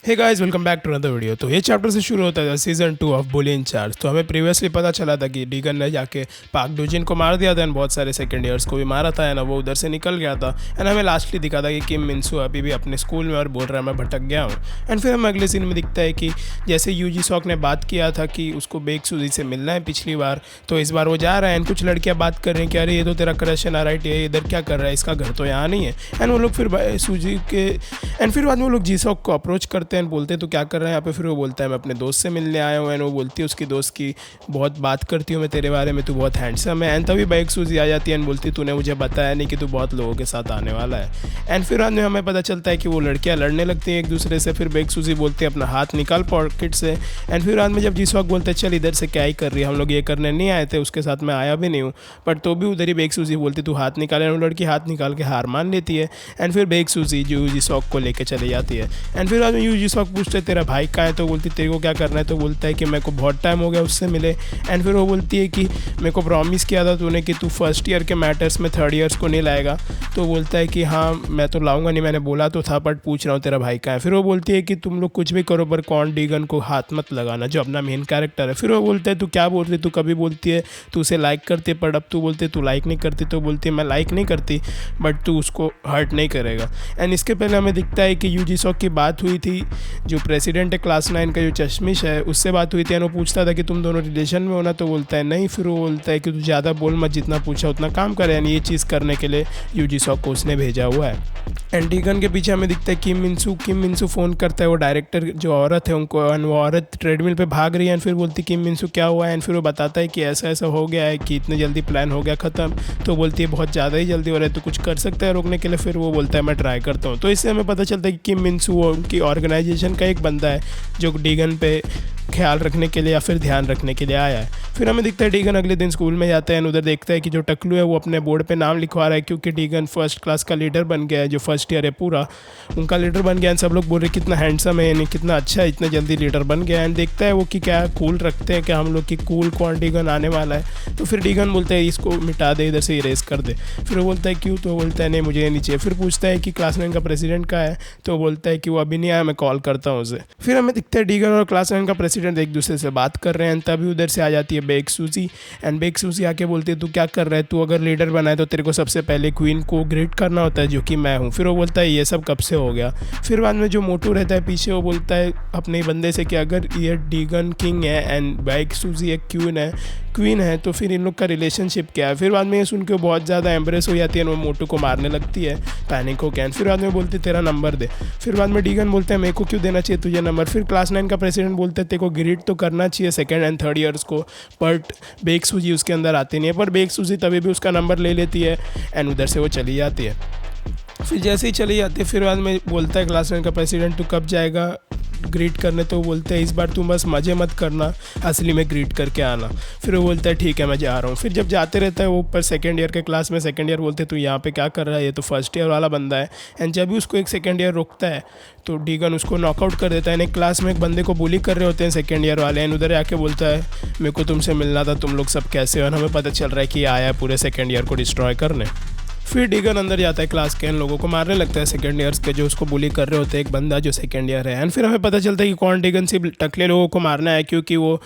Hey guys, welcome back to another video. तो ये chapter से शुरू होता है season 2 of bully in charge. तो हमें प्रीवियसली पता चला था कि डीगन ने जाके पाक डोजिन को मार दिया था एंड बहुत सारे सेकेंड ईयर्स को भी मारा था एंड वो उधर से निकल गया था। एंड हमें लास्टली दिखा था कि किम मिनसू अभी भी अपने स्कूल में और बोल रहा है मैं भटक गया हूँ। एंड फिर हमें अगले सीन में दिखता है कि जैसे यूजी सॉक ने बात किया था कि उसको बेक सूजी से मिलना है पिछली बार, तो इस बार वो जा रहा है एंड कुछ लड़कियाँ बात कर रही हैं कि अरे ये तो तेरा क्रश है ना, राइट, ये इधर क्या कर रहा है, इसका घर तो यहाँ नहीं है। एंड वो लोग फिर सूजी के एंड फिर बाद में वो लोग जी सॉक को अप्रोच करते हैं, बोलते हैं तो क्या कर रहा है यहाँ पे। फिर वो बोलता है मैं अपने दोस्त से मिलने आया हूँ एंड वो बोलती है उसकी दोस्त की बहुत बात करती हूँ मैं तेरे बारे में, तू बहुत हैंडसम है। एंड तभी बाइक सूजी आ जाती है एंड बोलती तूने मुझे बताया नहीं कि तू बहुत लोगों के साथ आने वाला है। एंड फिर बाद में हमें पता चलता है कि वो लड़कियाँ लड़ने लगती हैं एक दूसरे से। फिर बाइक सूजी बोलती है अपना हाथ निकाल पॉकेट से। एंड फिर बाद में जब जी सॉक बोलते हैं चल इधर से क्या ही कर रही है, हम लोग ये करने नहीं आए थे, उसके साथ मैं आया भी नहीं हूँ, बट तो भी उधर ही बाइक सूजी बोलती तू हाथ निकाले। वो लड़की हाथ निकाल के हार मान लेती है एंड फिर बाइक सूजी यूजी सॉक को लेके चली जाती है। एंड फिर बाद में यूजी सॉक पूछते हैं तेरा भाई कहाँ है, तो बोलती तेरे को क्या करना है, तो बोलता है कि मेरे को बहुत टाइम हो गया उससे मिले। एंड फिर वो बोलती है कि मेरे को प्रॉमिस किया था तूने कि तू फर्स्ट ईयर के मैटर्स में थर्ड ईयर्स को नहीं लाएगा, तो बोलता है कि हाँ मैं तो लाऊंगा नहीं, मैंने बोला तो था बट पूछ रहा हूँ तेरा भाई कहाँ है। फिर वो बोलती है कि तुम लोग कुछ भी करो पर कॉन डीगन को हाथ मत लगाना, जो अपना मेन कैरेक्टर है। फिर वो बोलता है तू क्या बोल रही, तू कभी बोलती है तू उसे लाइक करती है पर अब तू बोलती है तू लाइक नहीं करती, तो बोलती है मैं लाइक नहीं करती बट तू उसको हर्ट नहीं करेगा। एंड इसके पहले हमें दिखता है कि यूजी सॉक की बात हुई थी, जो प्रेसिडेंट है क्लास 9 का जो चश्मिश है उससे बात हुई थी एंड वो पूछता था कि तुम दोनों रिलेशन में हो ना, तो बोलता है नहीं। फिर वो बोलता है कि तू ज़्यादा बोल मत, जितना पूछा उतना काम करे, यानी ये चीज़ करने के लिए यूजी सॉक को उसने भेजा हुआ है। एंड डीगन के पीछे हमें दिखता है किम मिनसू फ़ोन करता है वो डायरेक्टर जो औरत है उनको, एंड वो औरत ट्रेडमिल पे भाग रही है एंड फिर बोलती किम मिनसू क्या हुआ है। एंड फिर वो बताता है कि ऐसा ऐसा हो गया है कि इतने जल्दी प्लान हो गया ख़त्म, तो बोलती है बहुत ज़्यादा ही जल्दी हो रहा है तो कुछ कर सकता है रोकने के लिए। फिर वो बोलता है मैं ट्राई करता हूँ। तो इससे हमें पता चलता है कि किम मिनसू वो उनकी ऑर्गेनाइजेशन का एक बंदा है जो डीगन पे ख्याल रखने के लिए या फिर ध्यान रखने के लिए आया है। फिर हमें दिखता है डीगन अगले दिन स्कूल में जाता है, उधर देखता है कि जो टकलू है वो अपने बोर्ड पे नाम लिखवा रहा है क्योंकि डीगन फर्स्ट क्लास का लीडर बन गया है, जो फर्स्ट ईयर है पूरा उनका लीडर बन गया। एंड सब लोग बोल रहे कितना हैंडसम है, यानी कितना अच्छा है, इतने जल्दी लीडर बन गया। एंड देखता है वो कि क्या कूल रखते हैं, क्या हम लोग की कूल कौन डीगन आने वाला है। तो फिर डीगन बोलता है इसको मिटा दे, इधर से इरेज कर दे। फिर वो बोलता है क्यों, तो बोलता है नहीं मुझे ये नहीं चाहिए। फिर पूछता है कि क्लास 9 का प्रेसिडेंट का है, तो बोलता है कि वो अभी नहीं आया, मैं कॉल करता हूँ उसे। फिर हमें दिखता है डीगन और क्लास 9 का प्रेसिडेंट एक दूसरे से बात कर रहे हैं, तभी उधर से आ जाती है बेक सूजी। एंड बेक सूजी आके बोलती है तू क्या कर रहा है, तू अगर लीडर बना है तो तेरे को सबसे पहले क्वीन को ग्रीट करना होता है जो कि मैं हूँ। फिर वो बोलता है ये सब कब से हो गया। फिर बाद में जो मोटू रहता है पीछे वो बोलता है अपने बंदे से कि अगर ये डीगन किंग है एंड बेक सूजी एक क्वीन है तो फिर इन लोग का रिलेशनशिप क्या है। फिर बाद में ये सुन के बहुत ज़्यादा एम्ब्रेस हो जाती है, वो मोटू को मारने लगती है पैनिक हो के। फिर बाद में बोलती तेरा नंबर दे। फिर बाद में डीगन बोलता है मेरे को क्यों देना चाहिए तुझे नंबर। फिर क्लास 9 का प्रेसिडेंट बोलता है तेरे को ग्रीट तो करना चाहिए सेकेंड एंड थर्ड ईयर्स को, बट बेक सूजी उसके अंदर आती नहीं है। पर बेक सूजी तभी भी उसका नंबर ले लेती है एंड उधर से वो चली जाती है। फिर जैसे ही चली जाती है फिर बाद में बोलता है क्लास 9 का प्रेसिडेंट तू कब जाएगा ग्रीट करने, तो बोलते हैं इस बार तुम बस मज़े मत करना, असली में ग्रीट करके आना। फिर वो बोलता है ठीक है मैं जा रहा हूँ। फिर जब जाते रहता है वो ऊपर सेकेंड ईयर के क्लास में, सेकेंड ईयर बोलते तू यहाँ पे क्या कर रहा है, ये तो फर्स्ट ईयर वाला बंदा है। एंड जब भी उसको एक सेकेंड ईयर रोकता है तो डीगन उसको नॉकआउट कर देता है। एक क्लास में एक बंदे को बुली कर रहे होते हैं सेकेंड ईयर वाले, एंड उधर आके बोलता है मेरे को तुमसे मिलना था, तुम लोग सब कैसे हो। और हमें पता चल रहा है कि ये आया है पूरे सेकेंड ईयर को डिस्ट्रॉय करने। फिर डीगन अंदर जाता है क्लास के, इन लोगों को मारने लगता है सेकेंड ईयर्स के जो उसको बुली कर रहे होते हैं, एक बंदा जो सेकेंड ईयर है। एंड फिर हमें पता चलता है कि कौन डीगन सिर्फ टकले लोगों को मारना है क्योंकि वो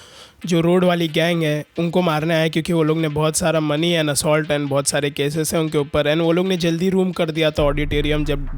जो रोड वाली गैंग है उनको मारना है, क्योंकि वो लोग ने बहुत सारा मनी एंड असॉल्ट एंड बहुत सारे केसेस हैं उनके ऊपर। एंड वो लोग ने जल्दी रूम कर दिया था ऑडिटोरियम जब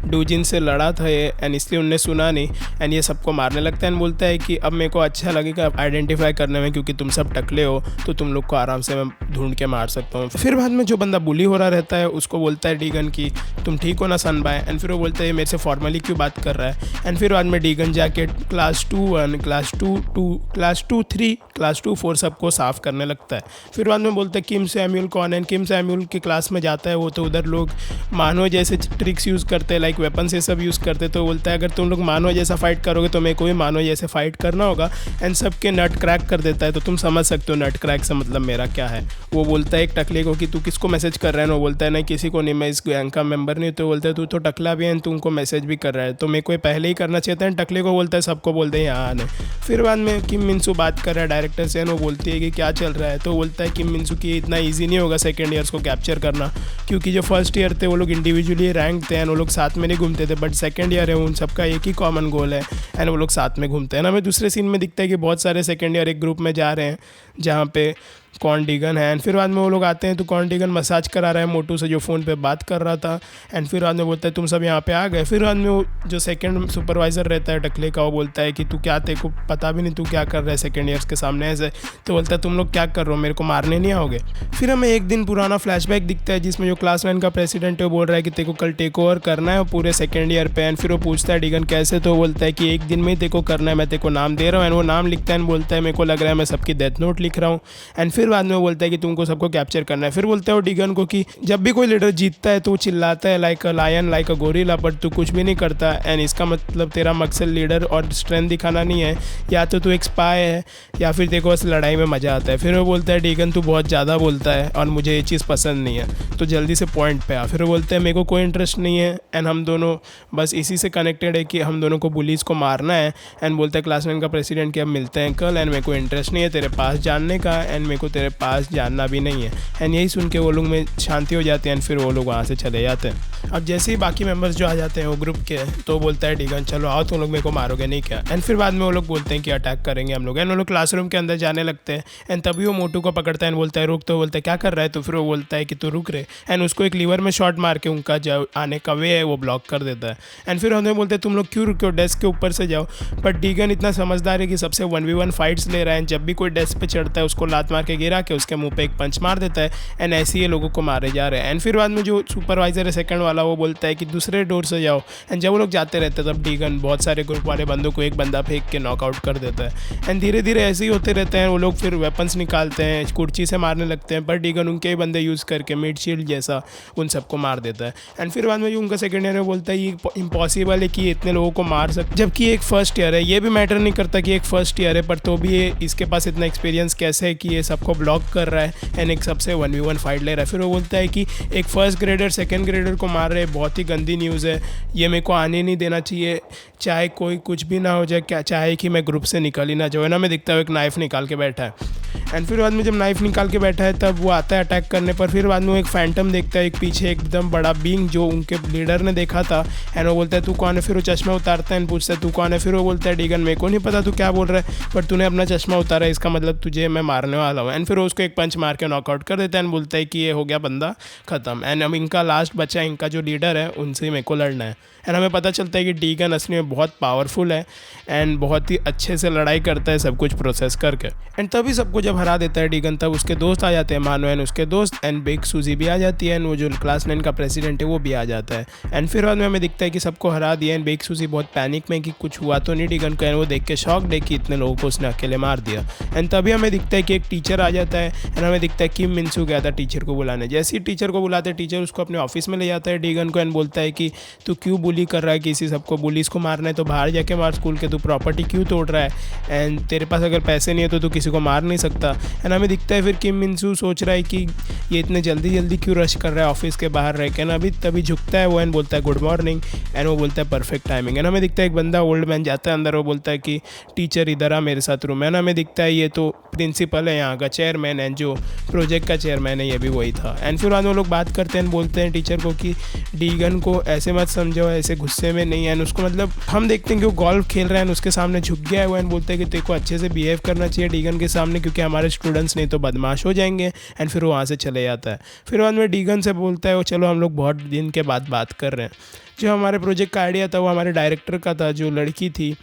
डूजिन से लड़ा था ये, एंड इसलिए उनने सुना नहीं एंड ये सबको मारने लगता है। एंड बोलता है कि अब मेरे को अच्छा लगेगा आइडेंटिफाई करने में क्योंकि तुम सब टकले हो तो तुम लोग को आराम से मैं ढूंढ के मार सकता हूँ। फिर बाद में जो बंदा बुली हो रहा रहता है उसको बोलता है डीगन की तुम ठीक हो ना सन बाय। एंड फिर वो बोलता है मेरे से फॉर्मली क्यों बात कर रहा है। एंड फिर बाद में डीगन जाके क्लास 2-1 क्लास 2-2 क्लास 2-3 क्लास 2-4 सबको साफ करने लगता है। फिर बाद में बोलता है किम सैम्यूल कौन है। किम सैम्यूल की क्लास में जाता है वो, तो उधर लोग मानो जैसे ट्रिक्स यूज़ करते हैं, लाइक वेपन से सब यूज़ करते। तो बोलता है अगर तुम लोग मानो जैसा फाइट करोगे तो मेरे को भी मानो जैसे फाइट करना होगा। एंड सबके नट क्रैक कर देता है। तो तुम समझ सकते हो नट क्रैक से मतलब मेरा क्या है। वो बोलता है एक टकले को कि तू किसको मैसेज कर रहा है, वो बोलता है नहीं किसी को नहीं, मैं इस गैंग का मेंबर नहीं। तो बोलता है तू तो टकला भी है, तुमको मैसेज भी कर रहा है, तो मेरे को पहले ही करना चाहिए था। टकले को बोलता है सबको बोलते हैं यहाँ आने। फिर बाद में किम मिनसू बात कर रहा है डायरेक्टर से, वो बोलती है कि क्या चल रहा है, तो बोलता है किम मिन सू कि इतना ईजी नहीं होगा सेकेंड ईयर्स को कैप्चर करना, क्योंकि जो फर्स्ट ईयर थे वो लोग इंडिविजुअली रैंक थे एंड वो लोग साथ में नहीं घूमते थे, बट सेकेंड ईयर है उन सबका एक ही कॉमन गोल है एंड वो लोग साथ में घूमते हैं। हमें दूसरे सीन में दिखता है कि बहुत सारे सेकेंड ईयर एक ग्रुप में जा रहे हैं जहाँ पे कॉर्न डीगन है एंड फिर बाद में वो लोग आते हैं तो कॉर्न डीगन मसाज करा रहा है मोटू से जो फ़ोन पे बात कर रहा था एंड फिर बाद में बोलता है तुम सब यहाँ पे आ गए। फिर बाद में वो जो सेकंड सुपरवाइज़र रहता है टकले का, वो बोलता है कि तू क्या, तेरे को पता भी नहीं तू क्या कर रहा है सेकंड ईयर्स के सामने ऐसे, तो बोलता है तुम लोग क्या कर रहे हो, मेरे को मारने नहीं आओगे। फिर हमें एक दिन पुराना फ्लैशबैक दिखता है जिसमें जो क्लास 9 का प्रेसिडेंट है वो बोल रहा है कि तेरे को कल टेक ओवर करना है पूरे सेकेंड ईयर पे एंड फिर वो पूछता है डीगन कैसे, तो बोलता है कि एक दिन में ही तेरे को करना है, मैं तेरे को नाम दे रहा हूँ एंड वो नाम लिखता है एंड बोलता है मेरे को लग रहा है मैं सबकी डेथ नोट लिख रहा हूँ एंड फिर बाद में वो बोलता है कि तुमको सबको कैप्चर करना है। फिर बोलता है वो डीगन को कि जब भी कोई लीडर जीतता है तो वो चिल्लाता है like a lion like a gorilla, but तू कुछ भी नहीं करता एंड इसका मतलब तेरा मकसद लीडर और स्ट्रेंथ दिखाना नहीं है, या तो तू एक स्पाई है या फिर तेरे को बस लड़ाई में मज़ा आता है। फिर वो बोलता है डीगन तू बहुत ज़्यादा बोलता है और मुझे ये चीज़ पसंद नहीं है, तो जल्दी से पॉइंट पे आ। फिर वो बोलते हैं मेरे को कोई इंटरेस्ट नहीं है एंड हम दोनों बस इसी से कनेक्टेड है कि हम दोनों को बुलीज़ को मारना है एंड बोलता है क्लास 9 का प्रेसिडेंट कि अब मिलते हैं कल एंड मेरे को इंटरेस्ट नहीं है तेरे पास जानने का एंड मेरे को तेरे पास जानना भी नहीं है एंड यही सुन के वो लोग में शांति हो जाती है एंड फिर वो लोग वहाँ से चले जाते हैं। अब जैसे ही बाकी मेंबर्स जो आ जाते हैं वो ग्रुप के, तो बोलता है डीगन चलो आओ तुम लोग मेरे को मारोगे नहीं क्या, एंड फिर बाद में वो लोग बोलते हैं कि अटैक करेंगे हम लोग एंड वो लोग क्लासरूम के अंदर जाने लगते हैं एंड तभी वो मोटू को पकड़ता है एंड बोलता है रुक, तो बोलता है क्या कर रहा है, तो फिर वो बोलता है कि तू रुक रहे एंड उसको एक लीवर में शॉट मार के उनका जो आने का वे है वो ब्लॉक कर देता है एंड फिर उन्हें बोलते हैं तुम लोग क्यों रुके हो, डेस्क के ऊपर से जाओ। बट डीगन इतना समझदार है कि सबसे 1v1 फाइट्स ले रहा है, जब भी कोई डेस्क पे चढ़ता है उसको लात मार के गिरा के उसके मुंह पे एक पंच मार देता है एंड ऐसे ही लोगों को मारे जा रहे हैं। एंड फिर बाद में जो सुपरवाइजर है सेकंड वाला वो बोलता है कि दूसरे डोर से जाओ एंड जब वो लोग जाते रहते हैं तब डीगन बहुत सारे ग्रुप वाले बंदों को एक बंदा फेंक के नॉकआउट कर देता है एंड धीरे धीरे ऐसे ही होते रहते हैं। वो लोग फिर वेपन्स निकालते हैं, कुर्सी से मारने लगते हैं, पर डीगन उनके ही बंदे यूज़ करके मिड शील्ड जैसा उन सबको मार देता है एंड फिर बाद में जो उनका सेकेंड ईयर है बोलता है ये इम्पॉसिबल है कि इतने लोगों को मार सकते, जबकि एक फर्स्ट ईयर है। ये भी मैटर नहीं करता कि एक फर्स्ट ईयर है, पर तो भी ये इसके पास इतना एक्सपीरियंस कैसे है कि ये सबको ब्लॉक कर रहा है एंड एक सबसे 1v1 फाइट ले रहा है। फिर वो बोलता है कि एक फर्स्ट ग्रेडर सेकंड ग्रेडर को मार रहे, बहुत ही गंदी न्यूज़ है, ये मेरे को आने नहीं देना चाहिए, चाहे कोई कुछ भी ना हो जाए, क्या चाहे कि मैं ग्रुप से निकल ही ना जाऊँ ना। मैं दिखता है एक नाइफ़ निकाल के बैठा है एंड फिर बाद में जब नाइफ़ निकाल के बैठा है तब वो आता है अटैक करने पर। फिर बाद में वो एक फैंटम देखता है, एक पीछे एकदम बड़ा बीइंग जो उनके लीडर ने देखा था एंड वो बोलता है तू कौन है। फिर वो चश्मा उतारता है एंड पूछता है तू कौन है। फिर वो बोलता है डीगन मेरे को नहीं पता तू क्या बोल रहा है, पर तूने अपना चश्मा उतारा है इसका मतलब तुझे मैं मारने वाला हूँ। एंड फिर वो उसको एक पंच मार के नॉकआउट कर देता है एंड बोलता है कि ये हो गया बंदा ख़त्म एंड अब इनका लास्ट बचा है, इनका जो लीडर है उनसे मेरे को लड़ना है। एंड हमें पता चलता है कि डीगन असली में बहुत पावरफुल है एंड बहुत ही अच्छे से लड़ाई करता है सब कुछ प्रोसेस करके। एंड तभी सबको जब हरा देता है डीगन, तब उसके दोस्त आ जाते हैं, मानो एंड उसके दोस्त एंड बिग सूजी भी आ जाती है एंड वो जो क्लास 9 का प्रेसिडेंट है वो भी आ जाता है। एंड फिर बाद में हमें दिखता है कि सबको हरा दिया एंड बिग सूजी बहुत पैनिक में कि कुछ हुआ तो नहीं डीगन को, एंड वो देख के शॉक दे कि इतने लोगों को उसने अकेले मार दिया। एंड तभी हमें दिखता है कि एक टीचर आ जाता है एंड हमें दिखता है कि किम मिन सू गया था टीचर को बुलाने। जैसे ही टीचर को बुलाते हैं टीचर उसको अपने ऑफिस में ले जाता है डीगन को एंड बोलता है कि तू क्यों बुली कर रहा है, किसी सबको बुलीज को मारना है तो बाहर जाके मार स्कूल के, तू प्रॉपर्टी क्यों तोड़ रहा है एंड तेरे पास अगर पैसे नहीं है तो तू किसी को मार नहीं सकता। एंड हमें दिखता है फिर किम मिन सू सोच रहा है कि ये इतने जल्दी जल्दी क्यों रश कर रहा है ऑफिस के बाहर रह के ना। अभी तभी झुकता है वो एंड बोलता है गुड मॉर्निंग एंड वो बोलता है परफेक्ट टाइमिंग। एंड हमें दिखता है एक बंदा ओल्ड मैन जाता है अंदर, वो बोलता है कि टीचर इधर आ मेरे साथ रूम। एंड हमें दिखता है ये तो प्रिंसिपल है यहाँ का, चेयरमैन एंड जो प्रोजेक्ट का चेयरमैन है ये भी वही था। एंड फिर बाद में लोग बात करते हैं, बोलते हैं टीचर को कि डीगन को ऐसे मत समझो, ऐसे गुस्से में नहीं है। उसको मतलब हम देखते हैं कि वो गोल्फ खेल रहा है उसके सामने झुक गया है वो एंड बोलते हैं कि तेरे को अच्छे से बिहेव करना चाहिए डीगन के सामने, क्योंकि हमारे स्टूडेंट्स नहीं तो बदमाश हो जाएंगे। एंड फिर वो वहाँ से चले जाता है। फिर बाद में डीगन से बोलता है वो चलो हम लोग बहुत दिन के बाद बात कर रहे हैं। जो हमारे प्रोजेक्ट का आइडिया था वो हमारे डायरेक्टर का था, जो लड़की थी,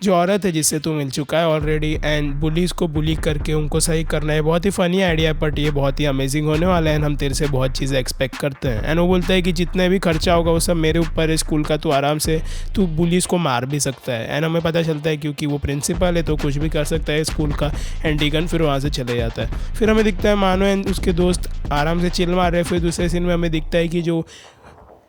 जो औरत है जिससे तू मिल चुका है ऑलरेडी, एंड बुलीज़ को बुली करके उनको सही करना है। बहुत ही फ़नी आइडिया बट ये बहुत ही अमेजिंग होने वाला है एंड हम तेरे से बहुत चीज़ें एक्सपेक्ट करते हैं। एंड वो बोलता है कि जितने भी खर्चा होगा वो सब मेरे ऊपर है स्कूल का, तू आराम से तू बुलीज़ को मार भी सकता है। एंड हमें पता चलता है क्योंकि वो प्रिंसिपल है तो कुछ भी कर सकता है स्कूल का। एंड डीगन फिर वहाँ से चले जाता है। फिर हमें दिखता है मानो एंड उसके दोस्त आराम से चिल मार रहे हैं। फिर दूसरे सीन में हमें दिखता है कि जो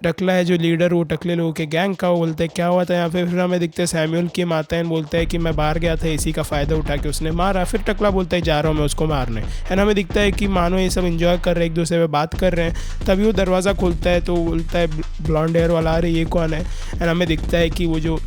टकला है जो लीडर वो टकले लोगों के गैंग का, वो बोलते हैं क्या हुआ था यहाँ पे। फिर हमें दिखते हैं सैम्यूल किम आता है बोलता है कि मैं बाहर गया था, इसी का फ़ायदा उठा के उसने मारा। फिर टकला बोलता है जा रहा हूँ मैं उसको मारने। एंड हमें दिखता है कि मानो ये सब इन्जॉय कर रहे हैं, एक दूसरे में बात कर रहे हैं। तभी वो दरवाज़ा खोलता है तो बोलता है ब्लॉन्ड हेयर वाला, अरे ये कौन है। एंड हमें दिखता है कि वो जो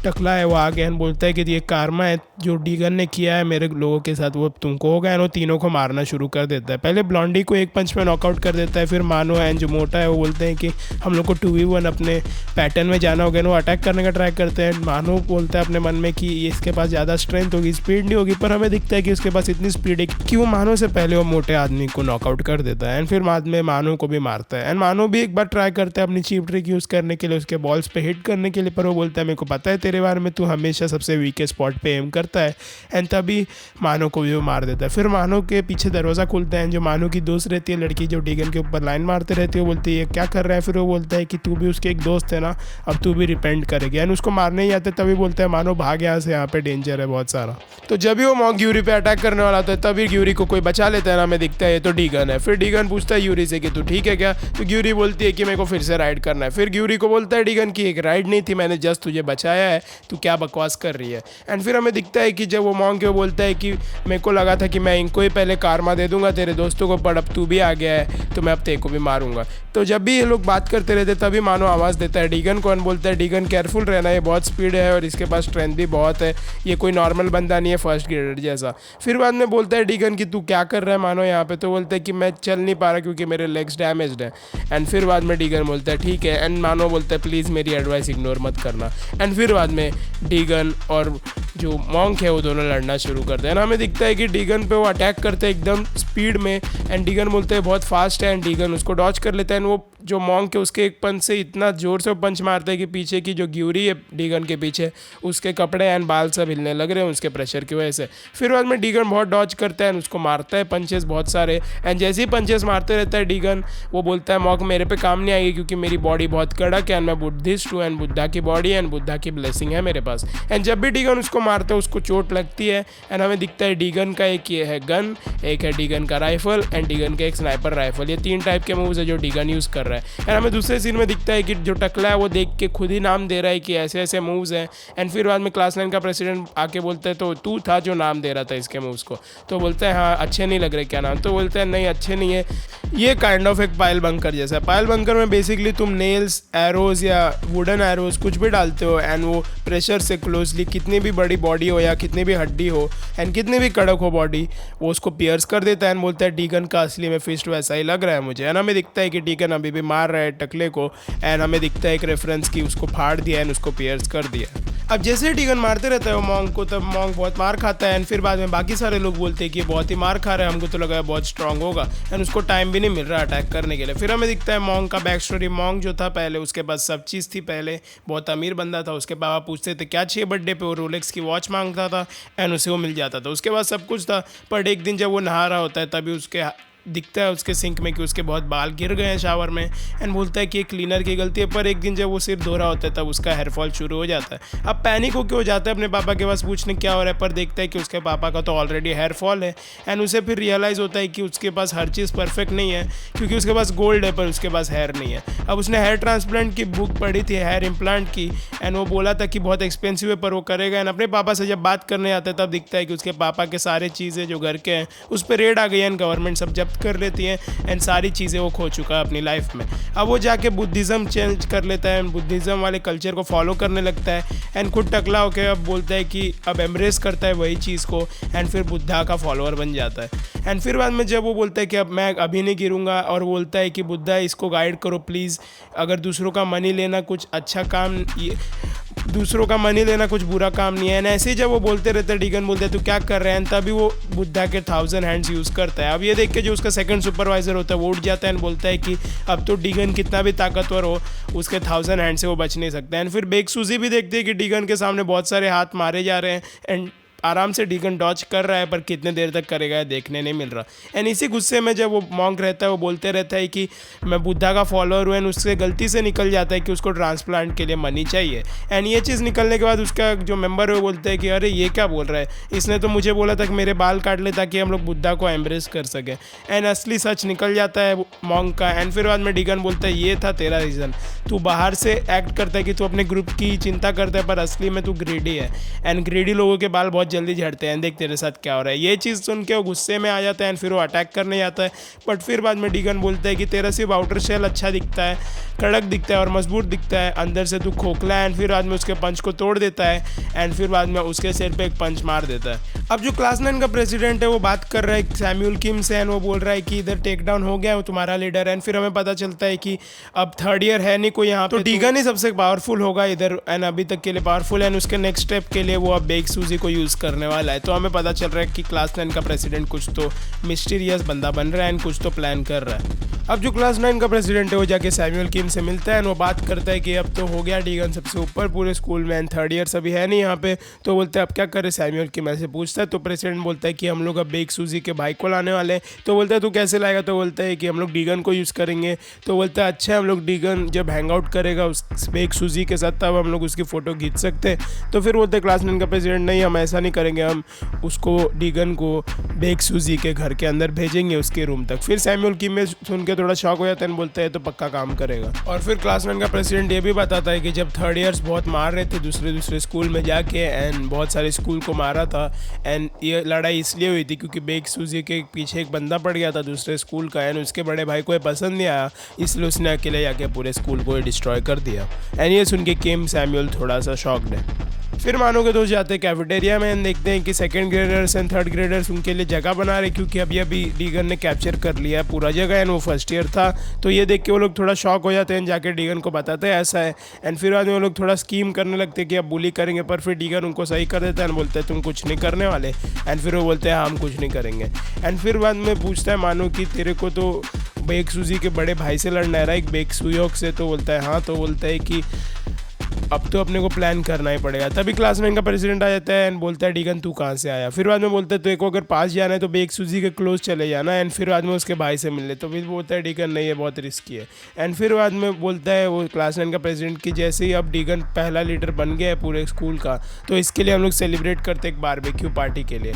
टकला है वो आ गया एंड बोलता है कि ये कारमा है जो डीगन ने किया है मेरे लोगों के साथ वो तुमको होगा एंड वो तीनों को मारना शुरू कर देता है। पहले ब्लॉन्डी को एक पंच में नॉकआउट कर देता है, फिर मानो एंड जो मोटा है वो बोलते हैं कि हम लोग को 2v1 अपने पैटर्न में जाना होगा। वो अटैक करने का ट्राई करते हैं। मानो बोलता है अपने मन में कि इसके पास ज़्यादा स्ट्रेंथ होगी, स्पीड नहीं होगी, पर हमें दिखता है कि उसके पास इतनी स्पीड है कि वो मानो से पहले वो मोटे आदमी को नॉकआउट कर देता है एंड फिर बाद में मानो को भी मारता है। एंड मानो भी एक बार ट्राई करता है अपनी चीप ट्रिक यूज़ करने के लिए, उसके बॉल्स पे हिट करने के लिए, पर वो बोलता है मेरे को पता है तेरे बारे में, तू हमेशा सबसे वीकेस्ट स्पॉट पे एम करता है एंड तभी मानो को भी वो मार देता है। फिर मानो के पीछे दरवाज़ा खुलता है, जो मानो की दोस्त रहती है लड़की जो डीगन के ऊपर लाइन मारते रहती है, वो बोलती है ये क्या कर रहा है। फिर वो बोलता है कि तू भी उसके एक दोस्त है ना, अब तू भी रिपेंट करेगी एंड उसको मारने ही आते तभी बोलता है मानो भाग यहाँ से, यहाँ पे डेंजर है बहुत सारा। तो जब भी वो मॉन्क यूरी पे अटैक करने वाला होता है तभी यूरी को कोई बचा लेता है ना, हमें दिखता है ये तो डीगन है। फिर डीगन पूछता है यूरी से कि तू ठीक है क्या, तो यूरी बोलती है कि मेरे को फिर से राइड करना है। फिर यूरी को बोलता है डीगन की एक राइड नहीं थी, मैंने जस्ट तुझे बचाया है, तू क्या बकवास कर रही है। एंड फिर हमें दिखता है कि जब वो मॉन्क है वो बोलता है कि मेरे को लगा था कि मैं इनको ही पहले कारमा दे दूंगा तेरे दोस्तों को, पर अब तू भी आ गया है तो मैं अब तेरे को भी मारूंगा। तो जब भी ये लोग बात करते रहते तभी मानो आवाज़ देता है डीगन को, बोलता है डीगन केयरफुल रहना, ये बहुत स्पीड है और इसके पास स्ट्रेंथ भी बहुत है, ये कोई नॉर्मल बंदा नहीं है फर्स्ट ग्रेडर जैसा। फिर बाद में बोलता है डीगन कि तू क्या कर रहा है मानो यहाँ पे, तो बोलता है कि मैं चल नहीं पा रहा क्योंकि मेरे लेग्स डैमेज्ड है। एंड फिर बाद में डीगन बोलता है ठीक है, एंड मानो बोलता है प्लीज़ मेरी एडवाइस इग्नोर मत करना। एंड फिर बाद में डीगन और जो मॉन्क है वो दोनों लड़ना शुरू करते हैं। हमें दिखता है कि डीगन पे वो अटैक करते हैं एकदम स्पीड में एंड डीगन बोलते हैं बहुत फास्ट है एंड डीगन उसको डॉच कर लेता है। एंड वो जो मॉन्क है उसके एक पंच से इतना ज़ोर से पंच मारता है कि पीछे की जो ग्यूरी है डीगन के पीछे उसके कपड़े एंड बाल सब हिलने लग रहे हैं उसके प्रेशर की वजह से। फिर बाद में डीगन बहुत डॉच करता है एंड उसको मारता है पंचेस बहुत सारे। एंड जैसे ही पंचेस मारते रहता है डीगन वो बोलता है मॉन्क मेरे पे काम नहीं आएगी क्योंकि मेरी बॉडी बहुत कड़क है एंड मैं बुद्धिस्ट हूँ एंड बुद्धा की बॉडी एंड बुद्धा की ब्लेसिंग है मेरे पास। एंड जब भी डीगन उसको मारता है उसको चोट लगती है एंड हमें दिखता है डीगन का एक ये है गन, एक है डीगन का राइफल एंड डीगन का एक स्नाइपर राइफल, ये 3 टाइप के मूव्स है जो डीगन यूज़ कर रहा है। एंड हमें दूसरे सीन में दिखता है कि जो टकला है वो देख के खुद ही नाम दे रहा है कि ऐसे ऐसे मूव्स हैं। एंड फिर बाद में क्लास 9 का प्रेसिडेंट आके बोलता है तो तू था जो नाम दे रहा था इसके मूव्स को, तो बोलता है हाँ अच्छे नहीं लग रहे क्या नाम, तो बोलता है नहीं अच्छे नहीं है, ये काइंड ऑफ एक पायल बंकर जैसा है। पायल बंकर में बेसिकली तुम नेल्स, एरोज या वुडन एरोज कुछ भी डालते हो एंड वो प्रेशर से क्लोजली कितनी भी बड़ी बॉडी हो या कितनी भी हड्डी हो एंड कितनी भी कड़क हो बॉडी वो उसको पियर्स कर देता है एंड बोलता है डीगन का असली में फिस्ट वैसा ही लग रहा है मुझे। एंड हमें दिखता है कि डीगन अभी भी मार रहा है टकले को एंड हमें दिखता है एक रेफरेंस की उसको फाड़ दिया एंड उसको पियर्स कर दिया। अब जैसे ही डीगन मारते रहता है वो मॉन्क को तब मॉन्क बहुत मार खाता है एंड फिर बाद में बाकी सारे लोग बोलते हैं कि बहुत ही मार खा रहा है, हमको तो लगा है बहुत स्ट्रांग होगा एंड उसको टाइम भी नहीं मिल रहा अटैक करने के लिए। फिर हमें दिखता है मॉन्क का बैक स्टोरी। मॉन्क जो था पहले उसके पास सब चीज़ थी, पहले बहुत अमीर बंदा था, उसके पापा पूछते थे क्या चाहिए बर्थडे पे, वो रोलेक्स की वॉच मांगता था एंड उसे वो मिल जाता था, उसके पास सब कुछ था। पर एक दिन जब वो नहा रहा होता है तभी उसके दिखता है उसके सिंक में कि उसके बहुत बाल गिर गए हैं शावर में एंड बोलता है कि ये क्लीनर की गलती है। पर एक दिन जब वो सिर धो रहा होता है तब उसका हेयर फॉल शुरू हो जाता है। अब पैनिक होकर हो जाता है अपने पापा के पास पूछने क्या हो रहा है, पर देखता है कि उसके पापा का तो ऑलरेडी हेयर फॉल है एंड उसे फिर रियलाइज़ होता है कि उसके पास हर चीज़ परफेक्ट नहीं है क्योंकि उसके पास गोल्ड है पर उसके पास हेयर नहीं है। अब उसने हेयर ट्रांसप्लांट की बुक पढ़ी थी हेयर इम्प्लांट की एंड वो बोला था कि बहुत एक्सपेंसिव है पर वो करेगा। एंड अपने पापा से जब बात करने आता है तब दिखता है कि उसके पापा के सारे चीज़ें जो घर के हैं उस पर रेड आ गई है एंड गवर्नमेंट सब जब्त कर लेती है एंड सारी चीज़ें वो खो चुका है अपनी लाइफ में। अब वो जाके बुद्धिज़्म चेंज कर लेता है एंड बुद्धिज़्म वाले कल्चर को फॉलो करने लगता है एंड खुद टकला होकर अब बोलता है कि अब एम्ब्रेस करता है वही चीज़ को एंड फिर बुद्धा का फॉलोअर बन जाता है। एंड फिर बाद में जब वो बोलता है कि अब मैं अभी नहीं गिरूंगा और बोलता है कि बुद्धा इसको गाइड करो प्लीज़, अगर दूसरों का मनी लेना कुछ अच्छा काम, दूसरों का मनी लेना कुछ बुरा काम नहीं है। एंड ऐसे ही जब वो बोलते रहते हैं डीगन बोलते हैं तो क्या कर रहे हैं, तभी वो बुद्धा के 1000 हैंड्स यूज़ करता है। अब ये देख के जो उसका सेकंड सुपरवाइजर होता है वो उठ जाता है एंड बोलता है कि अब तो डीगन कितना भी ताकतवर हो उसके 1000 हैंड से वो बच नहीं सकता। एंड फिर बेकसूजी भी देखती है कि डीगन के सामने बहुत सारे हाथ मारे जा रहे हैं एंड आराम से डीगन डॉच कर रहा है पर कितने देर तक करेगा देखने नहीं मिल रहा। एंड इसी गुस्से में जब वो मॉन्क रहता है वो बोलते रहता है कि मैं बुद्धा का फॉलोअर हूँ एंड उससे गलती से निकल जाता है कि उसको ट्रांसप्लांट के लिए मनी चाहिए। एंड ये चीज़ निकलने के बाद उसका जो मेंबर है वो बोलता है कि अरे ये क्या बोल रहा है, इसने तो मुझे बोला था कि मेरे बाल काट ले ताकि हम लोग बुद्धा को एम्ब्रेस कर सकें। एंड असली सच निकल जाता है मॉन्क का। एंड फिर बाद में डीगन बोलता है ये था तेरा रीज़न, तू बाहर से एक्ट करता है कि तू अपने ग्रुप की चिंता करता है पर असली में तू ग्रेडी है एंड ग्रेडी लोगों के बाल बहुत जल्दी झड़ते हैं, देख तेरे साथ क्या हो रहा है। ये चीज़ सुन के वो गुस्से में आ जाता है एंड फिर वो अटैक करने जाता है। बट फिर बाद में डीगन बोलता है कि तेरा सिर्फ आउटर शेल अच्छा दिखता है, कड़क दिखता है और मजबूत दिखता है, अंदर से तू खोखला है। एंड फिर बाद में उसके पंच को तोड़ देता है एंड फिर बाद में उसके सिर पे एक पंच मार देता है। अब जो क्लास 9 का प्रेसिडेंट है वो बात कर रहा है सैमुअल किम से एंड वो बोल रहा है कि इधर टेक डाउन हो गया है वो तुम्हारा लीडर। एंड फिर हमें पता चलता है कि अब थर्ड ईयर है नहीं कोई यहाँ पे, तो डीगन ही सबसे पावरफुल होगा इधर एंड अभी तक के लिए पावरफुल है। एंड उसके नेक्स्ट स्टेप के लिए वो अब बेक सूजी को यूज़ करने वाला है। तो हमें पता चल रहा है कि क्लास 9 का प्रेसिडेंट कुछ तो मिस्टीरियस बंदा बन रहा है एंड कुछ तो प्लान कर रहा है। अब जो क्लास 9 का प्रेसिडेंट है वो जाके सैमुअल किम से मिलता है एंड वो बात करता है कि अब तो हो गया डीगन सबसे ऊपर पूरे स्कूल में एंड थर्ड ईयर सभी है नहीं यहाँ पे। तो बोलते हैं अब क्या करे सैमुअल किम ऐसे पूछता है। तो प्रेसिडेंट बोलता है कि हम लोग अब बेक सूजी के भाई को लाने वाले हैं। तो बोलता है तू कैसे लाएगा। तो बोलता है कि हम लोग डीगन को यूज़ करेंगे। तो बोलता है अच्छा हम लोग डीगन जब हैंग आउट करेगा उस बेक सूजी के साथ तब हम लोग उसकी फ़ोटो खींच सकते हैं। तो फिर बोलते हैं क्लास 9 का प्रेसिडेंट नहीं हम ऐसा नहीं करेंगे, हम उसको डीगन को बेक सूजी के घर के अंदर भेजेंगे उसके रूम तक। फिर सैमुअल किम में सुन के थोड़ा शॉक हो जाता है, बोलता है तो पक्का काम करेगा। और फिर क्लास 9 का प्रेसिडेंट ये भी बताता है कि जब थर्ड ईयर्स बहुत मार रहे थे दूसरे स्कूल में जाके एंड बहुत सारे स्कूल को मारा था एंड ये लड़ाई इसलिए हुई थी क्योंकि बेक सूजी के पीछे एक बंदा पड़ गया था दूसरे स्कूल का एंड उसके बड़े भाई को ये पसंद नहीं आया, इसलिए उसने अकेले जाके पूरे स्कूल को डिस्ट्रॉय कर दिया। एंड ये सुन के किम सैमुअल थोड़ा सा शॉक्ड है। फिर मानो के दोस्त जाते हैं कैफेटेरिया में एंड देखते हैं कि second graders and third graders उनके लिए जगह बना रहे क्योंकि अभी डीगन ने कैप्चर कर लिया है पूरा जगह एंड वो फर्स्ट ईयर था। तो ये देख के वो लोग थोड़ा शॉक हो जाते हैं, जाके डीगन को बताते हैं ऐसा है एंड फिर बाद में वो लोग थोड़ा स्कीम करने लगते हैं कि अब बुली करेंगे। पर फिर डीगन उनको सही कर देता है एंड बोलते हैं तुम कुछ नहीं करने वाले एंड फिर वो बोलते हैं हम कुछ नहीं करेंगे। एंड फिर बाद में पूछता है मानो कि तेरे को तो बेक सूजी के बड़े भाई से लड़ना है राइट, बेक सुयोक से। तो बोलता है हाँ। तो बोलता है कि अब तो अपने को प्लान करना ही पड़ेगा। तभी क्लास 9 का प्रेसिडेंट आ जाता है एंड बोलता है डीगन तू कहाँ से आया। फिर बाद में बोलता है तो एक को अगर पास जाना है तो बेक सूजी के क्लोज चले जाना एंड फिर बाद में उसके भाई से मिलने। तो फिर बोलता है डीगन नहीं है बहुत रिस्की है। एंड फिर बाद में बोलता है वो क्लास 9 का प्रेसिडेंट कि जैसे ही अब डीगन पहला लीडर बन गया है पूरे स्कूल का तो इसके लिए हम लोग सेलिब्रेट करते एक बारबेक्यू पार्टी के लिए।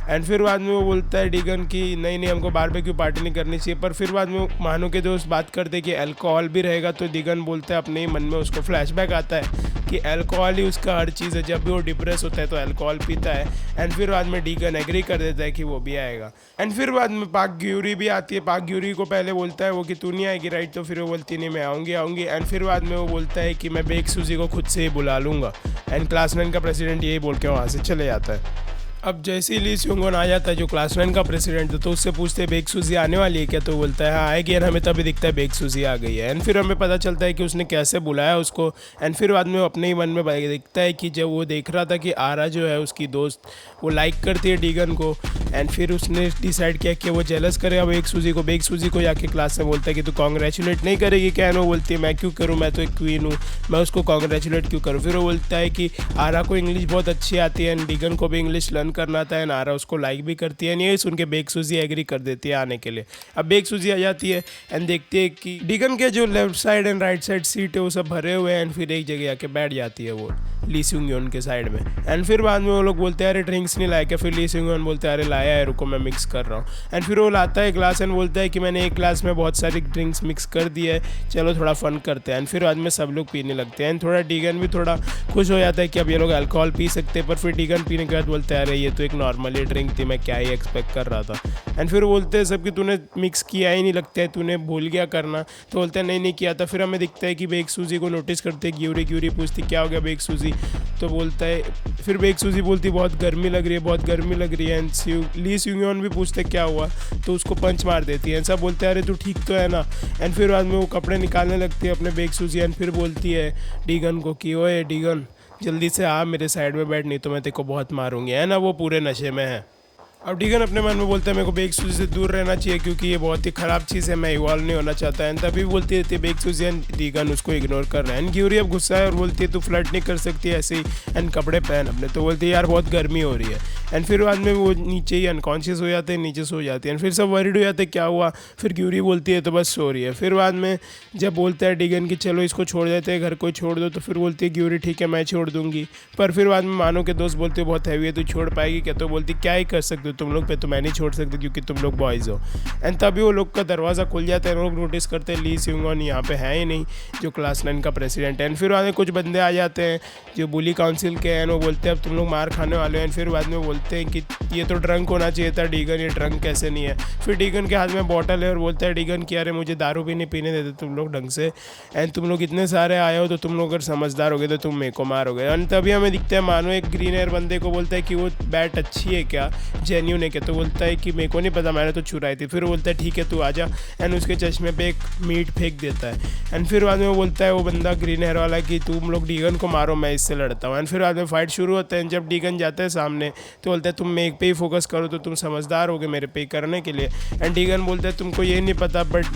एंड फिर बाद में वो बोलता है डीगन की नहीं हमको बारबेक्यू पार्टी नहीं करनी चाहिए। पर फिर बाद में मानो के दोस्त बात करते कि अल्कोहल भी रहेगा। तो डीगन बोलता है अपने ही मन में उसको फ्लैशबैक आता है कि अल्कोहल ही उसका हर चीज़ है, जब भी वो डिप्रेस होता है तो अल्कोहल पीता है। एंड फिर बाद में डीगन एग्री कर देता है कि वो भी आएगा। एंड फिर बाद में पाक ग्यूरी भी आती है। पाक ग्यूरी को पहले बोलता है वो कि तू नहीं आएगी राइट। तो फिर वो बोलती नहीं मैं आऊँगी। एंड फिर बाद में वो बोलता है कि मैं बेक सूजी को खुद से ही बुला लूँगा। एंड क्लास 9 का प्रेसिडेंट यही बोल के वहाँ से चले जाता है। अब जैसे ही ली स्योंगन आ जाता है जो क्लास 9 का प्रेसिडेंट है तो उससे पूछते हैं बेक सूजी आने वाली है क्या। तो बोलता है हाँ आएगी। एंड हमें तभी दिखता है बेक सूजी आ गई है। एंड फिर हमें पता चलता है कि उसने कैसे बुलाया उसको। एंड फिर बाद में वो अपने ही मन में दिखता है कि जब वो देख रहा था कि आरा जो है उसकी दोस्त वो लाइक करती है डीगन को एंड फिर उसने डिसाइड किया कि वो जेलस करेगा बेक सूजी को। बेक सूजी को जाके क्लास में बोलता है कि तू कॉन्ग्रेचुलेट नहीं करेगी क्या। वो बोलती है मैं क्यों करूँ, मैं तो एक क्वीन हूँ, मैं उसको कॉन्ग्रेचुलेट क्यों करूँ। फिर वो बोलता है कि आरा को इंग्लिश बहुत अच्छी आती है एंड डीगन को भी इंग्लिश लर्न करना आता है एंड आरा उसको लाइक भी करती है। ये सुन के बेक सूजी एग्री कर देती है आने के लिए। अब बेक सूजी आ जाती है एंड देखती है कि डीगन के जो left side and right side seat है वो सब भरे हुए हैं एंड फिर एक जगह आके बैठ जाती है वो ली स्योंगन के साइड में। एंड फिर बाद में वो लोग बोलते हैं अरे ड्रिंक्स नहीं लाए क्या। फिर ली स्योंगन बोलते हैं अरे लाया है रुको मैं मिक्स कर रहा हूँ। एंड फिर वो लाता है ग्लास एंड बोलता है कि मैंने एक ग्लास में बहुत सारी ड्रिंक्स मिक्स कर दी है, चलो थोड़ा फन करते हैं। एंड फिर बाद में सब लोग पीने लगते हैं एंड थोड़ा डीगन भी थोड़ा खुश हो जाता है कि अब ये लोग अल्कोहल पी सकते हैं। पर फिर डीगन पीने के बाद बोलते हैं अरे ये तो एक नॉर्मली ड्रिंक थी, मैं क्या ही एक्सपेक्ट कर रहा था। एंड फिर बोलते हैं सब कि तूने मिक्स किया ही नहीं, लगता है तूने भूल गया करना। तो बोलते हैं नहीं किया था। फिर हमें दिखता है कि बेक सूजी को नोटिस करते हैं ग्यूरी पूछती क्या हो गया बेक सूजी। तो बोलता है फिर बेक सूजी बोलती बहुत गर्मी लग रही है एंड ली स्योंगन भी पूछते क्या हुआ तो उसको पंच मार देती है। सब बोलते हैं अरे तू ठीक तो है ना। एंड फिर बाद में वो कपड़े निकालने लगती है अपने बेक सूजी एंड फिर बोलती है डीगन को कि ओए डीगन जल्दी से आ मेरे साइड में बैठ नहीं तो मैं तेरे को बहुत मारूंगी, है ना। वो पूरे नशे में है। अब डीगन अपने मन में बोलता है मेरे को बेक सूजी से दूर रहना चाहिए क्योंकि ये बहुत ही ख़राब चीज़ है, मैं इवॉल्व नहीं होना चाहता। एंड तभी बोलती रहती है बेक सूजी एंड डीगन उसको इग्नोर कर रहा है। एंड ग्यूरी अब गुस्सा है और बोलती है तू फ्लर्ट नहीं कर सकती ऐसे ही एंड कपड़े पहन अपने। तो बोलती है यार बहुत गर्मी हो रही है। एंड फिर बाद में वो नीचे ही अनकॉन्शियस हो जाते हैं, नीचे सो जाते हैं। एंड फिर सब वरीड हो जाते हैं क्या हुआ, फिर ग्यूरी बोलती है तो बस सो रही है। फिर बाद में जब बोलता है डीगन कि चलो इसको छोड़ देते हैं, घर को छोड़ दो, तो फिर बोलती है ग्यूरी ठीक है मैं छोड़ दूंगी। पर फिर बाद में मानो के दोस्त बोलते बहुत हैवी है, तू छोड़ पाएगी क्या? तो बोलती क्या ही कर सकते हो तुम लोग पे, तो मैं नहीं छोड़ सकती क्योंकि तुम लोग बॉयज़ हो। एंड तभी वो लोग का दरवाज़ा खुल जाता है, लोग नोटिस करते हैं ली सिंगॉन यहाँ पे है ही नहीं, जो क्लास 9 का प्रेसिडेंट है। एंड फिर बाद में कुछ बंदे आ जाते हैं जो बुली काउंसिल के हैं, वो बोलते हैं अब तुम लोग मार खाने वाले हैं। एंड फिर बाद में बोलते हैं कि ये तो ड्रंक होना चाहिए था डीगन, ये ड्रंक कैसे नहीं है। फिर डीगन के हाथ में बॉटल है और बोलता है डीगन कि अरे मुझे दारू भी नहीं पीने देते तुम लोग ढंग से, एंड तुम लोग इतने सारे आए हो तो तुम लोग अगर समझदार हो गए तो तुम मेरे को मारोगे। एंड तभी हमें दिखता है मानो एक ग्रीन एयर बंदे को बोलता है कि वो बैट अच्छी है क्या, जेन्यून है क्या? तो बोलता है कि मेरे को नहीं पता, मैंने तो चुराई थी। फिर बोलता है ठीक है तू आ जा, एंड उसके चश्मे पे एक मीट फेंक देता है। एंड फिर बाद में वो बोलता है वो बंदा ग्रीन हेयर वाला कि तुम लोग डीगन को मारो, मैं इससे लड़ता हूँ। एंड फिर बाद में फाइट शुरू होता है। जब डीगन जाता है सामने तो बोलता है तुम मेरे पे ही फोकस करो तो तुम समझदार होगे मेरे पे ही करने के लिए। एंड डीगन बोलता है तुमको ये नहीं पता बट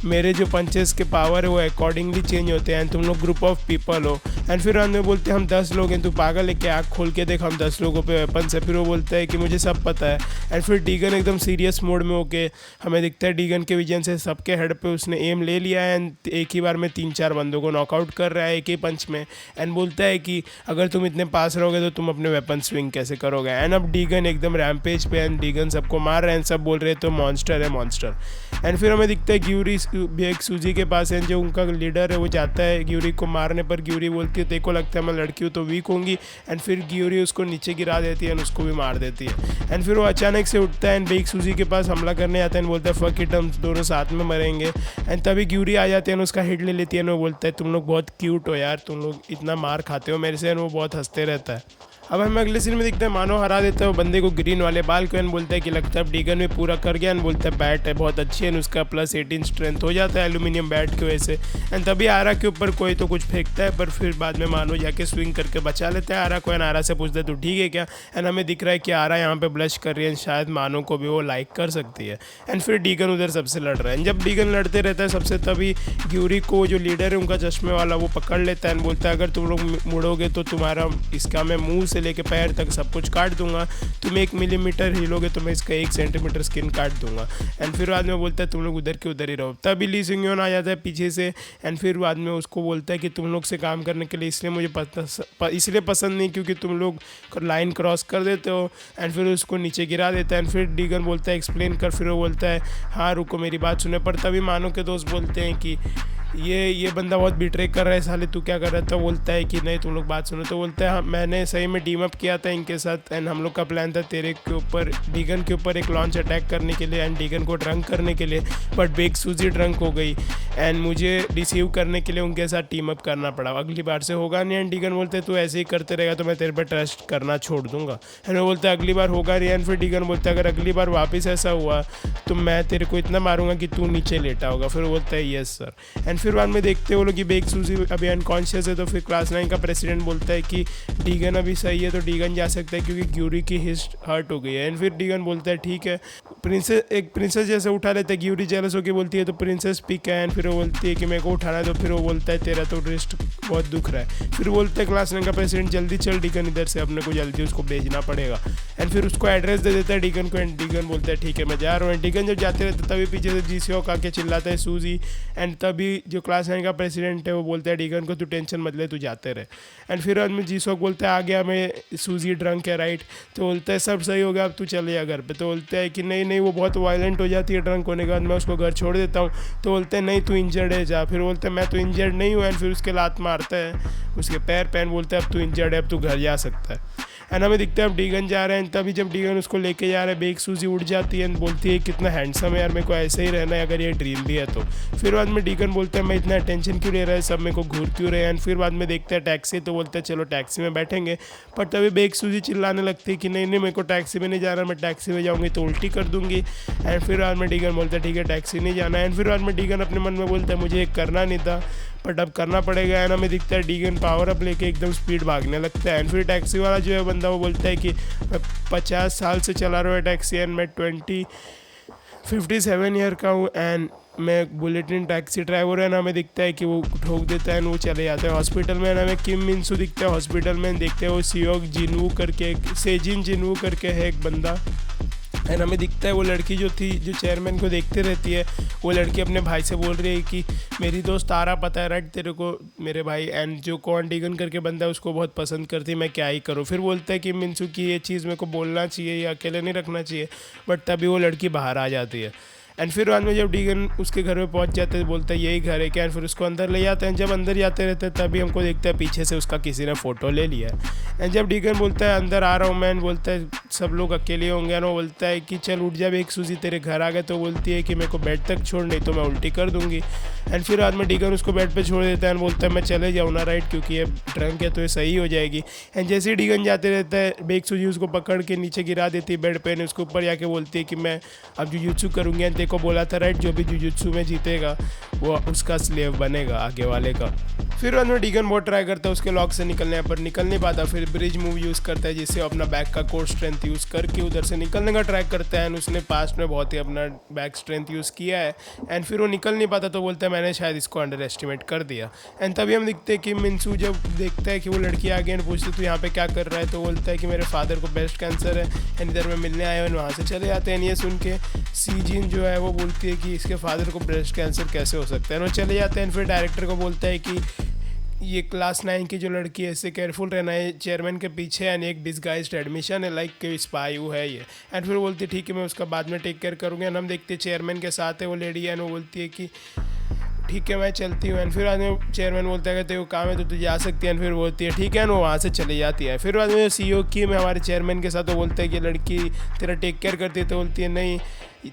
मेरे जो पंचेस के पावर है वो अकॉर्डिंगली चेंज होते हैं, तुम लोग ग्रुप ऑफ पीपल हो। एंड फिर बाद में बोलते हैं हम 10 लोग हैं, तू पागल है क्या, आँख खोल के देख हम 10 लोगों पे वेपन्स है। फिर वो बोलता है कि मुझे सब पता है। एंड फिर डीगन एकदम सीरियस मोड में होके हमें दिखता है डीगन के विजन से सबके हेड पे उसने एम ले लिया है, एंड एक ही बार में 3-4 बंदों को नॉकआउट कर रहा है एक ही पंच में। एंड बोलता है कि अगर तुम इतने पास रहोगे तो तुम अपने वेपन स्विंग कैसे करोगे। एंड अब डीगन एकदम रैम्पेज पे, एंड डीगन सबको मार रहे हैं, सब बोल रहे हैं तो मॉन्स्टर है मॉन्स्टर। एंड फिर हमें दिखता है ग्यूरी भी एक सूजी के पास है, जो उनका लीडर है, वो जाता है ग्यूरी को मारने पर ग्यूरी बोलती है तेरे को लगता है मैं लड़की हूँ तो वीक होंगी। एंड फिर ग्यूरी उसको नीचे गिरा देती है, उसको भी मार देती है। एंड फिर वो अचानक से उठता है एंड बेक सूजी के पास हमला करने आता है, बोलता है फक इट हम दोनों साथ में मरेंगे। एंड तभी ग्यूरी आ जाती है, उसका हिट ले लेती है, वो बोलता है तुम लोग बहुत क्यूट हो यार, तुम लोग इतना मार खाते हो मेरे से। वो बहुत हंसते रहता है। अब हमें अगले सीन में दिखते हैं मानो हरा देता है वो बंदे को ग्रीन वाले बाल को, एंड बोलता है कि लगता है अब डीगन में पूरा कर गया। एंड बोलता है बैट है बहुत अच्छी है, उसका +18 स्ट्रेंथ हो जाता है एल्यूमिनियम बैट की वजह से। एंड तभी आरा के ऊपर कोई तो कुछ फेंकता है, पर फिर बाद में मानो जाके स्विंग करके बचा लेता है आरा को। एंड आरा से पूछता है तू ठीक है क्या? एंड हमें दिख रहा है कि आरा यहाँ पे ब्लश कर रही है, शायद मानो को भी वो लाइक कर सकती है। एंड फिर डीगन उधर सबसे लड़ रहा है। जब डीगन लड़ते रहता है सबसे, तभी ग्यूरी को जो लीडर है उनका चश्मे वाला वो पकड़ लेता है, एंड बोलता है अगर तुम लोग मुड़ोगे तो तुम्हारा इसका मैं मुँह से लेके पैर तक सब कुछ काट दूंगा, तुम 1 मिलीमीटर हिलोगे तो मैं इसका 1 सेंटीमीटर स्किन काट दूंगा। एंड फिर बाद में बोलता है तुम लोग उधर के उधर ही रहो। तभी ली सिंगयोन आ जाता है पीछे से, एंड फिर बाद में उसको बोलता है कि तुम लोग से काम करने के लिए इसलिए मुझे इसलिए पसंद नहीं क्योंकि तुम लोग लाइन क्रॉस कर देते हो। एंड फिर उसको नीचे गिरा देता है। एंड फिर डीगन बोलता है एक्सप्लेन कर, फिर वो बोलता है हाँ रुको मेरी बात सुने। पर तभी मानो के दोस्त बोलते हैं कि ये बंदा बहुत बिट्रे कर रहा है साले, तू क्या कर रहा था? बोलता है कि नहीं तुम लोग बात सुनो। तो बोलता है हाँ मैंने सही में टीम अप किया था इनके साथ, एंड हम लोग का प्लान था तेरे के ऊपर डीगन के ऊपर एक लॉन्च अटैक करने के लिए एंड डीगन को ड्रंक करने के लिए, बट बेक सूजी ड्रंक हो गई एंड मुझे रिसीव करने के लिए उनके साथ टीम अप करना पड़ा। अगली बार से होगा नहीं। एंड डीगन बोलते तू ऐसे ही करते रहेगा तो मैं तेरे पर ट्रस्ट करना छोड़ दूंगा। एंड वो बोलता है अगली बार होगा नहीं। एंड फिर डीगन बोलता है अगर अगली बार वापस ऐसा हुआ तो मैं तेरे को इतना मारूंगा कि तू नीचे लेटा होगा। फिर बोलता है यस सर। एंड फिर बाद में देखते वो लोग कि बेक सूजी अभी अनकॉन्शियस है, तो फिर क्लास 9 का प्रेसिडेंट बोलता है कि डीगन अभी सही है तो डीगन जा सकता है क्योंकि ग्यूरी की हिस्ट हर्ट हो गई है। एंड फिर डीगन बोलता है ठीक है। प्रिंसेस जैसे उठा लेता है, ग्यूरी जेलस होकर बोलती है तो प्रिंसेस पिक है। एंड फिर वो बोलती है कि मेरे को उठाना है, तो फिर वो बोलता है तेरा तो रिस्ट बहुत दुख रहा है। फिर बोलते हैं क्लास 9 का प्रेसिडेंट जल्दी चल डीगन इधर से, अपने को जल्दी उसको भेजना पड़ेगा। एंड फिर उसको एड्रेस दे देता है डीगन को, एंड डीगन बोलता है ठीक है मैं जा रहा हूँ। डीगन जब जाते रहते तभी पीछे से जीसीओक आके चिल्लाता है सूजी। एंड तभी जो क्लास 9 का प्रेसिडेंट है वो बोलता है डीगन को तू टेंशन मत ले तू जाते रहे। एंड फिर आदमी जीसॉक बोलता है आ गया मैं, सूजी ड्रंक है राइट? तो बोलता है सब सही हो गया अब तू चले जा घर पे। तो बोलता है कि नहीं नहीं वो बहुत वायलेंट हो जाती है ड्रंक होने के बाद, मैं उसको घर छोड़ देता हूँ। तो बोलते हैं नहीं तू इंजर्ड है जा। फिर बोलते हैं मैं तो इंजर्ड नहीं हूँ। एंड फिर उसके लात मारता है उसके पैर पहन, बोलता है अब तू इंजर्ड है अब तू घर जा सकता है। एंड हमें दिखता है अब डीगन जा रहे हैं। तभी जब डीगन उसको लेके जा रहा है बेक सूजी उड़ जाती है एंड बोलती है कितना हैंडसम है यार, मेरे को ऐसे ही रहना है अगर ये ड्रीम भी है तो। फिर बाद में डीगन बोलता है मैं इतना टेंशन क्यों ले रहा है, सब मेरे को घूर क्यों रहे हैं। एंड फिर बाद में देखते हैं टैक्सी, तो बोलते हैं चलो टैक्सी में बैठेंगे। पर तभी बेक सूजी चिल्लाने लगती है कि नहीं नहीं मेरे को टैक्सी में नहीं जाना, मैं टैक्सी में जाऊँगी तो उल्टी कर दूंगी। एंड फिर बाद में डीगन बोलता है ठीक है टैक्सी नहीं जाना। एंड फिर बाद में डीगन अपने मन में बोलता है मुझे ये करना नहीं था बट अब करना पड़ेगा। एंड हमें दिखता है डीगन पावर अप लेके एकदम स्पीड भागने लगता है। एंड फिर टैक्सी वाला जो है बंदा वो बोलता है कि मैं 50 साल से चला रहा हूँ टैक्सी एंड मैं 57 ईयर का हूँ एंड में बुलेटिन टैक्सी ड्राइवर है ना, हमें दिखता है कि वो ठोक देता है, वो चले जाते हैं हॉस्पिटल में ना। हमें किम मिन-सू दिखता है हॉस्पिटल में, देखते हैं वो सियोक जिनवू करके, सेजिन जिनवू करके है एक बंदा। एंड हमें दिखता है वो लड़की जो थी, जो चेयरमैन को देखते रहती है, वो लड़की अपने भाई से बोल रही है कि मेरी दोस्त तारा, पता है राइट तेरे को मेरे भाई, एंड जो कॉन डीगन करके बंदा है उसको बहुत पसंद करती है, मैं क्या ही करूँ। फिर बोलता है कि मिनसू की ये चीज़ मेरे को बोलना चाहिए या अकेले नहीं रखना चाहिए, बट तभी वो लड़की बाहर आ जाती है। एंड फिर बाद में जब डीगन उसके घर में पहुंच जाते हैं, बोलता है यही घर है क्या, एंड फिर उसको अंदर ले जाते हैं। जब अंदर जाते रहते हैं तभी हमको देखता है पीछे से उसका किसी ने फ़ोटो ले लिया है। एंड जब डीगन बोलता है अंदर आ रहा हूँ मैं, बोलता है सब लोग अकेले होंगे, और वो बोलता है कि चल उठ जा एक सूजी तेरे घर आ गए, तो बोलती है कि मेरे को बेड तक छोड़, नहीं तो मैं उल्टी कर दूंगी। एंड फिर बाद में डीगन उसको बेड पे छोड़ देता है, एंड बोलता है मैं चले जाऊँ ना राइट, क्योंकि ये ड्रंक है तो ये सही हो जाएगी। एंड जैसे ही डीगन जाते रहता है, बेक सूजी उसको पकड़ के नीचे गिरा देती है बेड पे, ने उसके ऊपर जाके बोलती है कि मैं अब जुजुत्सु करूँगी, एंड तेरे को बोला था राइट, जो भी जुजुत्सु में जीतेगा वो उसका स्लेव बनेगा आगे वाले का। फिर बाद में डीगन बहुत ट्राई करता है उसके लॉक से निकलने पर निकल नहीं पाता, फिर ब्रिज मूव यूज़ करता है जिससे अपना बैक का कोर स्ट्रेंथ यूज़ करके उधर से निकलने का ट्राई करता है। एंड उसने पास्ट में बहुत ही अपना बैक स्ट्रेंथ यूज़ किया है, एंड फिर वो निकल नहीं पाता, तो बोलता है मैंने शायद इसको अंडर एस्टिमेट कर दिया। एंड तभी हम दिखते हैं कि मिनसू जब देखता है कि वो लड़की आ गई, एंड पूछते तो यहाँ पे क्या कर रहा है, तो बोलता है कि मेरे फादर को ब्रेस्ट कैंसर है, एंड इधर मैं मिलने आया हूँ, वहाँ से चले जाते हैं। ये सुन के सीजिन जो है वो बोलती है कि इसके फादर को ब्रेस्ट कैंसर कैसे हो सकता है, वो चले जाते हैं। फिर डायरेक्टर को बोलता है कि ये क्लास 9 की जो लड़की है इससे केयरफुल रहना है, चेयरमैन के पीछे एंड एक डिस्गाइज्ड एडमिशन है, लाइक कि स्पाई है ये। एंड फिर बोलती है ठीक है मैं उसका बाद में टेक केयर करूँगी। एंड हम देखते हैं चेयरमैन के साथ है वो लेडी, एंड वो बोलती है कि ठीक है मैं चलती हूँ। एंड फिर बाद में चेयरमैन बोलता है कि तेरे को काम है तो तू जा सकती है, एंड फिर बोलती है ठीक है, एंड वो वहाँ से चली जाती है। फिर बाद में सीईओ की में हमारे चेयरमैन के साथ वो बोलता है कि लड़की तेरा टेक केयर करती है, तो बोलती है नहीं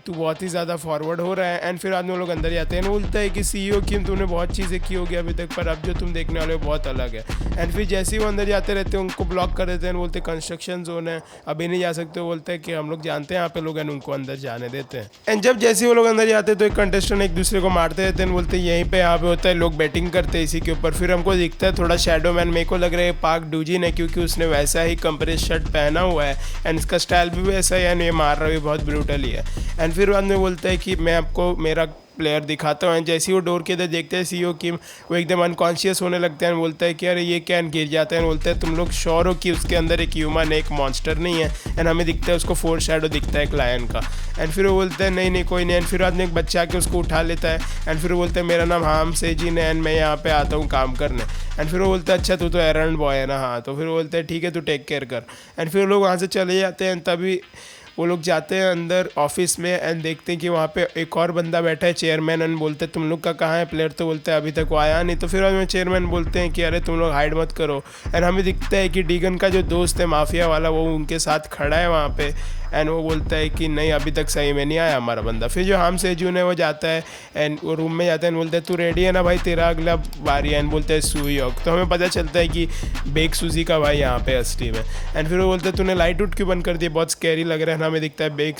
तू बहुत ही ज़्यादा फॉरवर्ड हो रहा है। एंड फिर आदमी लोग अंदर जाते हैं, बोलता है कि सीईओ की तूने बहुत चीज़ें की होगी अभी तक, पर अब जो तुम देखने वाले हो बहुत अलग है। एंड फिर जैसे ही वो अंदर जाते रहते हैं उनको ब्लॉक कर देते हैं, बोलते कंस्ट्रक्शन जोन है अभी नहीं जा सकते, बोलते हैं कि हम लोग जानते हैं यहाँ पे लोग हैं, उनको अंदर जाने देते हैं। एंड जब जैसे ही वो लोग अंदर जाते हैं तो एक कंटेस्टेंट एक दूसरे को मारते रहते हैं, बोलते हैं यहीं पे यहाँ पे होता है, लोग बैटिंग करते हैं इसी के ऊपर। फिर हमको दिखता है थोड़ा शैडो मैन, मेरे को लग रहा है पाक डूजिन है, क्योंकि उसने वैसा ही कंप्रेस शर्ट पहना हुआ है, एंड इसका स्टाइल भी वैसा है, एंड ये मार रहा भी बहुत ब्रूटली है। एंड फिर बाद में बोलता है कि मैं आपको मेरा प्लेयर दिखाता हूँ। जैसे ही वो डोर के इधर देखते हैं सीईओ किम, वो एकदम अनकॉन्शियस होने लगता है, बोलता है कि अरे ये क्या, गिर जाता है। बोलता है तुम लोग श्योर हो कि उसके अंदर एक ह्यूमन है, एक मॉन्स्टर नहीं है। एंड हमें दिखता है उसको फोर शैडो दिखता है एक लायन का। एंड फिर वो बोलता है नहीं नहीं कोई नहीं। एंड फिर बाद में एक बच्चा आके उसको उठा लेता है, एंड फिर वो बोलता है मेरा नाम हाम सेजिन है, एंड मैं यहाँ पे आता हूँ काम करने। एंड फिर वो बोलता है अच्छा तू तो एरंड बॉय है ना, हाँ। तो फिर वो बोलता है ठीक है तू टेक केयर कर। एंड फिर वो लोग वहाँ से चले जाते हैं। तभी वो लोग जाते हैं अंदर ऑफिस में, एंड देखते हैं कि वहाँ पे एक और बंदा बैठा है चेयरमैन, एंड बोलते हैं तुम लोग का कहाँ है प्लेयर, तो बोलते हैं अभी तक वो आया नहीं। तो फिर हमें चेयरमैन बोलते हैं कि अरे तुम लोग हाइड मत करो। एंड हमें दिखता है कि डीगन का जो दोस्त है माफिया वाला वो उनके साथ खड़ा है वहाँ पे, एंड वो बोलता है कि नहीं अभी तक सही में नहीं आया हमारा बंदा। फिर जो हाम सेजून है वो जाता है, एंड वो रूम में जाता है, एंड बोलता है तू रेडी है ना भाई, तेरा अगला बारी है। एंड बोलता है सुयोक। तो हमें पता चलता है कि बेक सूजी का भाई यहाँ पे असली में। एंड फिर वो बोलता है तूने लाइट उठ क्यों बंद कर दी, बहुत स्कैरी लग रहा है ना। हमें दिखता है बेक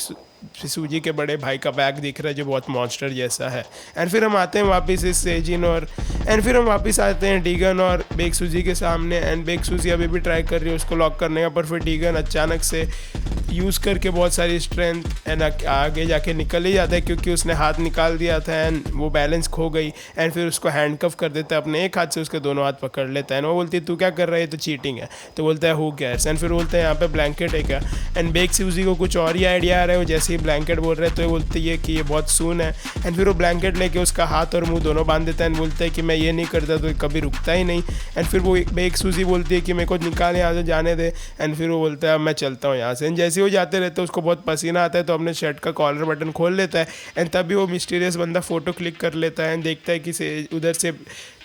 सूजी के बड़े भाई का बैग दिख रहा है जो बहुत मॉन्स्टर जैसा है। एंड फिर हम आते हैं वापस इस सेजिन और एंड फिर हम वापस आते हैं डीगन और बेक सूजी के सामने। एंड बेक सूजी अभी भी ट्राई कर रही है उसको लॉक करने का, पर फिर डीगन अचानक से यूज़ करके बहुत सारी स्ट्रेंथ एंड आगे जाके निकल ही जाता है, क्योंकि उसने हाथ निकाल दिया था एंड वो बैलेंस खो गई। एंड फिर उसको हैंडकफ कर देता है, अपने एक हाथ से उसके दोनों हाथ पकड़ लेता है। एंड वो बोलती है तू क्या कर रहा है, तो चीटिंग है। तो बोलता है हु केयर्स। एंड फिर बोलते हैं यहाँ पे ब्लैंकेट है क्या। एंड बेक सूजी को कुछ और ही आइडिया आ रहा है, वो जैसे ही ब्लैंकेट बोल रहे हैं तो ये बोलती है कि ये बहुत सून है। एंड फिर वो ब्लैंकेट लेके उसका हाथ और मुंह दोनों बांध देता है, एंड बोलता है कि मैं ये नहीं करता तो कभी रुकता ही नहीं। एंड फिर वो बेक सूजी बोलती है कि मेरे को निकाल यहाँ से जाने दे। एंड फिर वो बोलता है मैं चलता हूँ यहाँ से। एंड जैसे वो जाते रहते हैं उसको बहुत पसीना आता है, तो अपने शर्ट का कॉलर बटन खोल लेता है। एंड तभी वो मिस्टीरियस बंदा फोटो क्लिक कर लेता है, एंड देखता है कि उधर से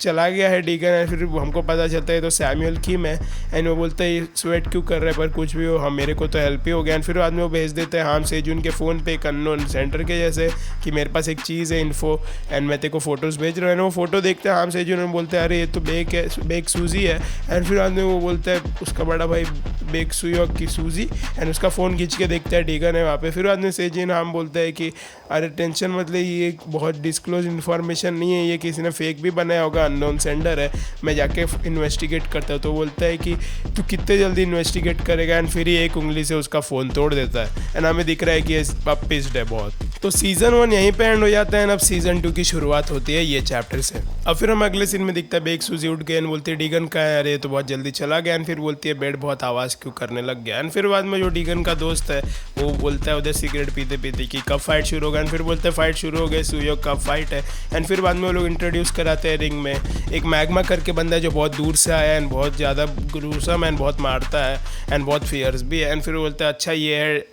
चला गया है डीगन। एंड फिर हमको पता चलता है तो सैमुअल किम है। एंड वो बोलता है स्वेट क्यों कर रहे हैं, पर कुछ भी हो हम मेरे को तो हेल्प ही हो गया। एंड फिर बाद में वो भेज देते हैं हाम सेजून के फ़ोन पे एक अननोन सेंटर के जैसे कि मेरे पास एक चीज़ है इन्फो, एंड मैं तेरे को फोटोज़ भेज रहा हूँ। वो फोटो देखते हैं हाम सेजून, बोलते हैं अरे ये तो बेक है, बेक सूजी है। एंड फिर बाद में वो बोलता है उसका बड़ा भाई बेक सुयोक की सूजी, एंड उसका फ़ोन खींच के देखता है डीगन है वहाँ पे। फिर बाद में सेजिन हाम बोलता है कि अरे टेंशन मतलब ये बहुत डिस्क्लोज इन्फॉर्मेशन नहीं है, ये किसी ने फेक भी बनाया होगा, अननोन सेंडर है, मैं जाके इन्वेस्टिगेट करता हूँ। तो बोलता है कि तू कितने जल्दी इन्वेस्टिगेट करेगा। एंड फिर ही एक उंगली से उसका फ़ोन तोड़ देता है। एंड हमें दिख रहा है कि ये पिस्ड है बहुत। तो सीज़न 1 यहीं पे एंड हो जाता है, अब सीज़न 2 की शुरुआत होती है ये चैप्टर से। अब फिर हम अगले सीन में दिखता है बेक सूजी उठ गए एंड बोलती है डीगन का है, अरे तो बहुत जल्दी चला गया। एंड फिर बोलती है बेड बहुत आवाज़ क्यों करने लग गया। एंड फिर बाद में जो डीगन का दोस्त है वो बोलता है उधर सिगरेट पीते पीते कि कब फाइट शुरू होगा। एंड फिर बोलते हैं फाइट शुरू हो गई, सुयोक कब फाइट है। एंड फिर बाद में वो लोग इंट्रोड्यूस कराते हैं रिंग में एक मैग्मा करके बंदा है जो बहुत दूर से आया एंड बहुत ज़्यादा ग्रूसम एंड बहुत मारता है एंड बहुत फियर्स भी है। एंड फिर बोलते हैं अच्छा ये है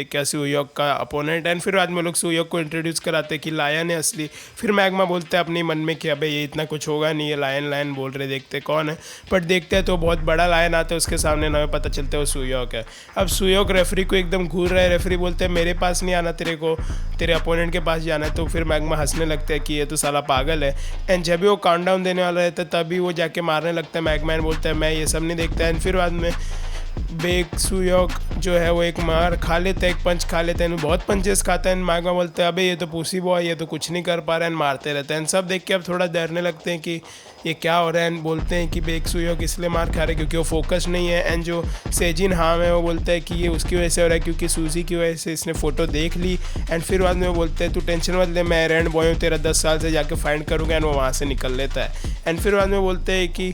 क्या सुयोक का अपोनेंट। एंड फिर बाद में लोग सुयोक को इंट्रोड्यूस कराते हैं कि लायन है असली। फिर मैग्मा बोलते हैं अपने मन में कि अबे ये इतना कुछ होगा नहीं, ये लायन लायन बोल रहे, देखते कौन है। बट देखते हैं तो बहुत बड़ा लायन आता है उसके सामने, हमें पता चलता है वो सुयोक है। अब सुयोक रेफरी को एकदम घूर रहा है, रेफरी बोलते हैं मेरे पास नहीं आना, तेरे को तेरे अपोनेंट के पास जाना है। तो फिर मैग्मा हंसने लगता है कि ये तो साला पागल है। एंड जब भी वो काउंटडाउन देने वाला रहता है तभी वो जाके मारने लगता है मैग्मा एंड बोलता है मैं ये सब नहीं देखता। एंड फिर बाद में बेक सुयोक जो है वो एक मार खा लेता है, एक पंच खा लेता है, बहुत पंचेस खाता है। मैग्मा बोलता है अबे ये तो पूसी बॉय, ये तो कुछ नहीं कर पा रहा है, मारते रहते हैं। सब देख के अब थोड़ा डरने लगते हैं कि ये क्या हो रहा है। एंड बोलते हैं कि बेक सुयोक इसलिए मार खा रहे हैं क्योंकि वो फोकस नहीं है। एंड जो सेजिन हाम है वो बोलता है कि ये उसकी वजह से हो रहा है क्योंकि सूजी की वजह से इसने फ़ोटो देख ली। एंड फिर बाद में वो बोलते हैं तू टेंशन मत ले, मैं रैंड बॉय हूँ, तेरा 10 साल से जाके फाइंड करूँगा। एंड वो वहाँ से निकल लेता है। एंड फिर बाद में बोलते हैं कि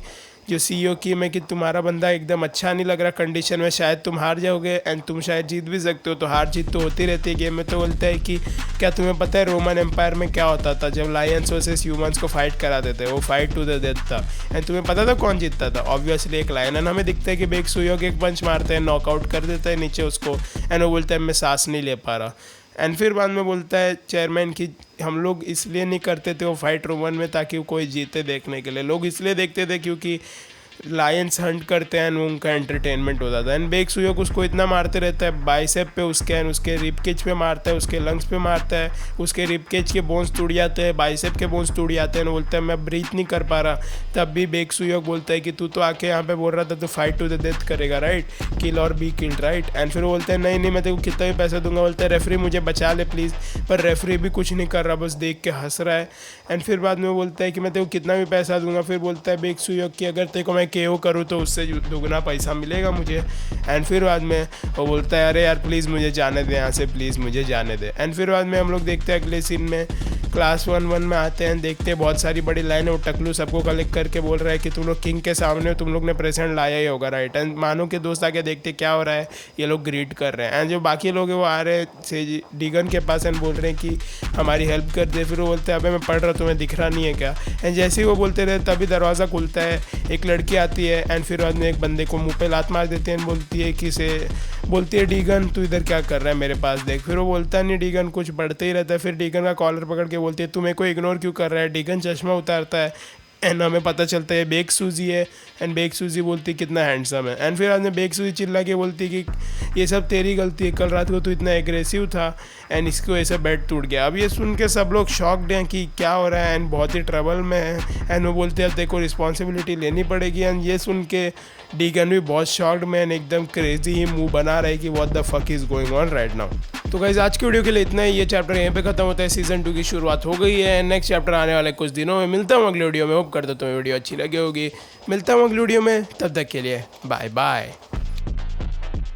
जो सीईओ की में कि तुम्हारा बंदा एकदम अच्छा नहीं लग रहा कंडीशन में, शायद तुम हार जाओगे एंड तुम शायद जीत भी सकते हो। तो हार जीत तो होती रहती है गेम में। तो बोलता है कि क्या तुम्हें पता है रोमन एम्पायर में क्या होता था जब लायंस वर्सेस ह्यूमंस को फाइट कराते थे, वो फाइट टू द डेथ था। एंड तुम्हें पता था कौन जीतता था? ऑब्वियसली एक लायन। एंड हमें दिखता है कि बेक सुयोक एक पंच मारते हैं, नॉकआउट कर देता है नीचे उसको। एंड वो बोलता है मैं सांस नहीं ले पा रहा। एंड फिर बाद में बोलता है चेयरमैन की हम लोग इसलिए नहीं करते थे वो फाइट रोमन में ताकि कोई जीते देखने के लिए, लोग इसलिए देखते थे क्योंकि लायंस हंट करते हैं वो उनका एंटरटेनमेंट होता था। एंड बेक सुयोक उसको इतना मारते रहता है बाइसेप पे उसके, एंड उसके रिबकेज पे मारता है, उसके लंग्स पे मारता है, उसके रिबकेज के बोन्स टूट जाते हैं, बाइसेप के बोन्स टूट जाते हैं। बोलता है मैं ब्रीथ नहीं कर पा रहा। तब भी बेक सुयोक बोलता है कि तू तो आके यहाँ पे बोल रहा था तो फाइट टू द डेथ करेगा, राइट, किल और बी किल्ड, राइट। एंड फिर बोलते हैं नहीं नहीं मैं तेरे को कितना भी पैसा दूंगा। बोलता है रेफरी मुझे बचा ले प्लीज़। पर रेफरी भी कुछ नहीं कर रहा, बस देख के हंस रहा है। एंड फिर बाद में बोलता है कि मैं तेरे को कितना भी पैसा दूंगा। फिर बोलता है बेक सुयोक कि अगर तेरे को मैं केओ करूँ तो उससे दुगना पैसा मिलेगा मुझे। एंड फिर बाद में वो बोलता है अरे यार प्लीज़ मुझे जाने दे यहाँ से, प्लीज़ मुझे जाने दे। एंड फिर बाद में हम लोग देखते हैं अगले सीन में क्लास 1-1 में आते हैं, देखते हैं बहुत सारी बड़ी लाइन है। वो टकलू सबको कलेक्ट करके बोल रहा है कि तुम लोग किंग के सामने हो, तुम लोग ने प्रेजेंट लाया ही होगा, राइट। एंड मानो के दोस्त आके देखते क्या हो रहा है, ये लोग ग्रीट कर रहे हैं। एंड जो बाकी लोग हैं वो आ रहे हैं डीगन के पास एंड बोल रहे हैं कि हमारी हेल्प कर दे। फिर वो बोलते हैं अबे मैं पढ़ रहा, तुम्हें दिख रहा नहीं है क्या? एंड जैसे ही वो बोलते रहे तभी दरवाज़ा खुलता है, एक लड़की आती है एंड फिर बाद में एक बंदे को मुंह पे लात मार देती है। बोलती है कि से बोलती है डीगन तू इधर क्या कर रहा है, मेरे पास देख। फिर वो बोलता नहीं, डीगन कुछ बढ़ते ही रहता है। फिर डीगन का कॉलर पकड़ के बोलती है तू मेरे को इग्नोर क्यों कर रहा है। डीगन चश्मा उतारता है एंड हमें पता चलता है बेक सूजी है। एंड बेक सूजी बोलती है कितना हैंडसम है। एंड फिर आदमी बेक सूजी चिल्ला के बोलती है कि ये सब तेरी गलती है, कल रात को तू इतना एग्रेसिव था एंड इसकी वजह से बेड टूट गया। अब ये सुन के सब लोग शॉक्ड हैं कि क्या हो रहा है एंड बहुत ही ट्रबल में है। एंड वो बोलते हैं अब देखो रिस्पॉन्सिबिलिटी लेनी पड़ेगी। एंड ये सुन के डीगन भी बहुत शॉक्ड में एंड एकदम क्रेजी ही मुंह बना रहा है कि what the fuck is going on right now. तो गाइस आज की वीडियो के लिए इतना ही। ये चैप्टर यहीं पे खत्म होता है, सीजन 2 की शुरुआत हो गई है। नेक्स्ट चैप्टर आने वाले कुछ दिनों में। मिलता हूँ अगले वीडियो में, होप करता हूँ तुम्हें वीडियो अच्छी लगी होगी। मिलता हूँ अगली वीडियो में, तब तक के लिए बाय बाय।